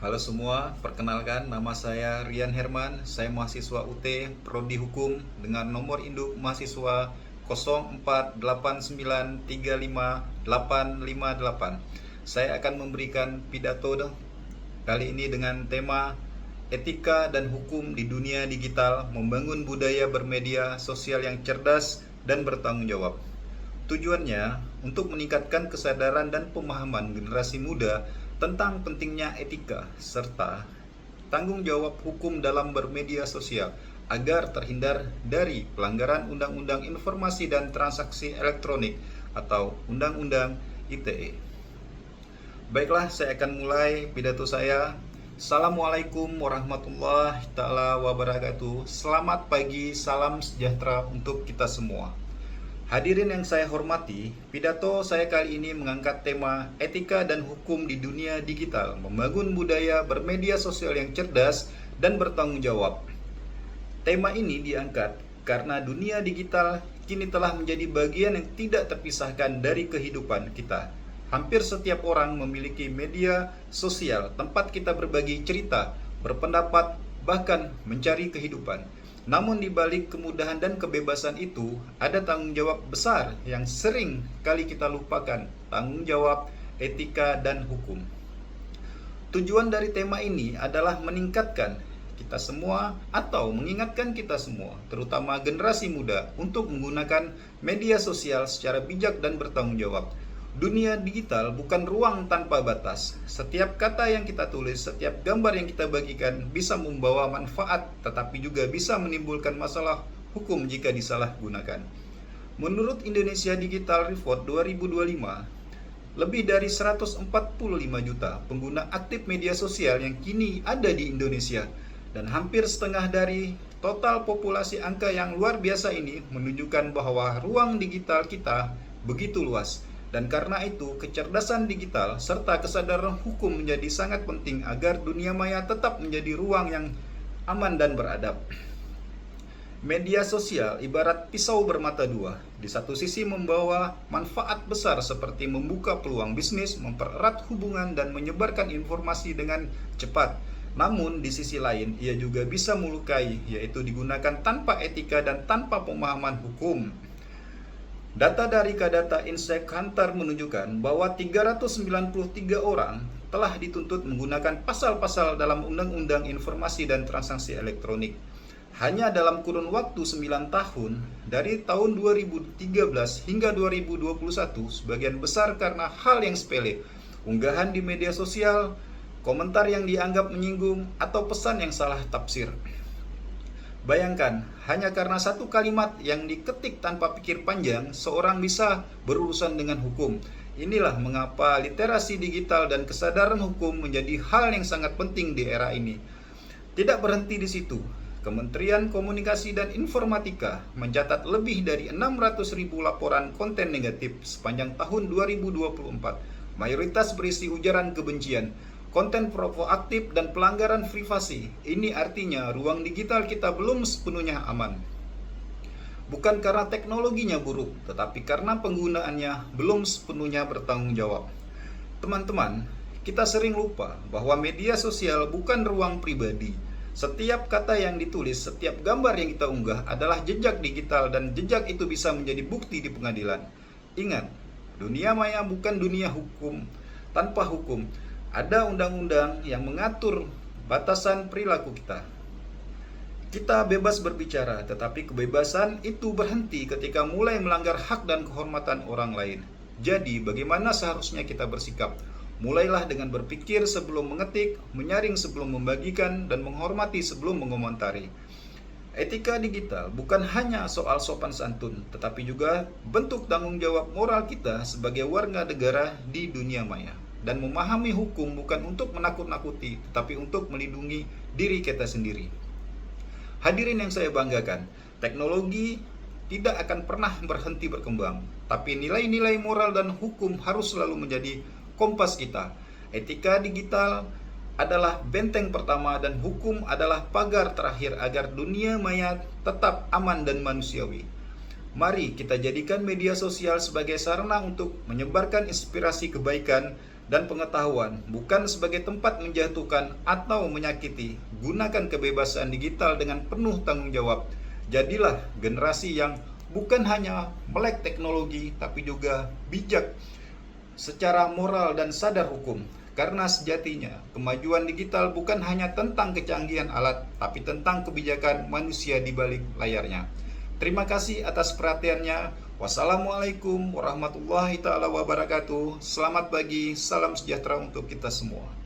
Halo semua, perkenalkan nama saya Rian Herman. Saya mahasiswa UT Prodi Hukum dengan nomor induk mahasiswa 0489358858. Saya akan memberikan pidato kali ini dengan tema etika dan hukum di dunia digital, membangun budaya bermedia sosial yang cerdas dan bertanggung jawab. Tujuannya untuk meningkatkan kesadaran dan pemahaman generasi muda tentang pentingnya etika serta tanggung jawab hukum dalam bermedia sosial agar terhindar dari pelanggaran Undang-Undang Informasi dan Transaksi Elektronik atau Undang-Undang ITE. Baiklah, saya akan mulai pidato saya. Assalamualaikum warahmatullahi taala wabarakatuh. Selamat pagi, salam sejahtera untuk kita semua. Hadirin yang saya hormati, pidato saya kali ini mengangkat tema etika dan hukum di dunia digital, membangun budaya bermedia sosial yang cerdas dan bertanggung jawab. Tema ini diangkat karena dunia digital kini telah menjadi bagian yang tidak terpisahkan dari kehidupan kita. Hampir setiap orang memiliki media sosial, tempat kita berbagi cerita, berpendapat, bahkan mencari kehidupan. Namun di balik kemudahan dan kebebasan itu, ada tanggung jawab besar yang sering kali kita lupakan, tanggung jawab etika dan hukum. Tujuan dari tema ini adalah meningkatkan kita semua atau mengingatkan kita semua, terutama generasi muda, untuk menggunakan media sosial secara bijak dan bertanggung jawab. Dunia digital bukan ruang tanpa batas. Setiap kata yang kita tulis, setiap gambar yang kita bagikan bisa membawa manfaat, tetapi juga bisa menimbulkan masalah hukum jika disalahgunakan. Menurut Indonesia Digital Report 2025, lebih dari 145 juta pengguna aktif media sosial yang kini ada di Indonesia, dan hampir setengah dari total populasi. Angka yang luar biasa ini menunjukkan bahwa ruang digital kita begitu luas. Dan karena itu, kecerdasan digital serta kesadaran hukum menjadi sangat penting agar dunia maya tetap menjadi ruang yang aman dan beradab. Media sosial ibarat pisau bermata dua. Di satu sisi membawa manfaat besar seperti membuka peluang bisnis, mempererat hubungan, dan menyebarkan informasi dengan cepat. Namun di sisi lain, ia juga bisa melukai, yaitu digunakan tanpa etika dan tanpa pemahaman hukum. Data dari Kadata Insight Hunter menunjukkan bahwa 393 orang telah dituntut menggunakan pasal-pasal dalam Undang-Undang Informasi dan Transaksi Elektronik. Hanya dalam kurun waktu 9 tahun, dari tahun 2013 hingga 2021, sebagian besar karena hal yang sepele, unggahan di media sosial, komentar yang dianggap menyinggung, atau pesan yang salah tafsir. Bayangkan, hanya karena satu kalimat yang diketik tanpa pikir panjang, seorang bisa berurusan dengan hukum. Inilah mengapa literasi digital dan kesadaran hukum menjadi hal yang sangat penting di era ini. Tidak berhenti di situ, Kementerian Komunikasi dan Informatika mencatat lebih dari 600.000 laporan konten negatif sepanjang tahun 2024. Mayoritas berisi ujaran kebencian, konten provokatif, dan pelanggaran privasi. Ini artinya ruang digital kita belum sepenuhnya aman. Bukan karena teknologinya buruk, tetapi karena penggunaannya belum sepenuhnya bertanggung jawab. Teman-teman, kita sering lupa bahwa media sosial bukan ruang pribadi. Setiap kata yang ditulis, setiap gambar yang kita unggah adalah jejak digital, dan jejak itu bisa menjadi bukti di pengadilan. Ingat, dunia maya bukan dunia hukum. Tanpa hukum, ada undang-undang yang mengatur batasan perilaku kita. Kita bebas berbicara, tetapi kebebasan itu berhenti ketika mulai melanggar hak dan kehormatan orang lain. Jadi, bagaimana seharusnya kita bersikap? Mulailah dengan berpikir sebelum mengetik, menyaring sebelum membagikan, dan menghormati sebelum mengomentari. Etika digital bukan hanya soal sopan santun, tetapi juga bentuk tanggung jawab moral kita sebagai warga negara di dunia maya. Dan memahami hukum bukan untuk menakut-nakuti, tetapi untuk melindungi diri kita sendiri. Hadirin yang saya banggakan, teknologi tidak akan pernah berhenti berkembang, tapi nilai-nilai moral dan hukum harus selalu menjadi kompas kita. Etika digital adalah benteng pertama dan hukum adalah pagar terakhir agar dunia maya tetap aman dan manusiawi. Mari kita jadikan media sosial sebagai sarana untuk menyebarkan inspirasi kebaikan dan pengetahuan, bukan sebagai tempat menjatuhkan atau menyakiti. Gunakan kebebasan digital dengan penuh tanggung jawab. Jadilah generasi yang bukan hanya melek teknologi, tapi juga bijak secara moral dan sadar hukum. Karena sejatinya, kemajuan digital bukan hanya tentang kecanggihan alat, tapi tentang kebijakan manusia di balik layarnya. Terima kasih atas perhatiannya. Wassalamualaikum warahmatullahi taala wabarakatuh. Selamat pagi, salam sejahtera untuk kita semua.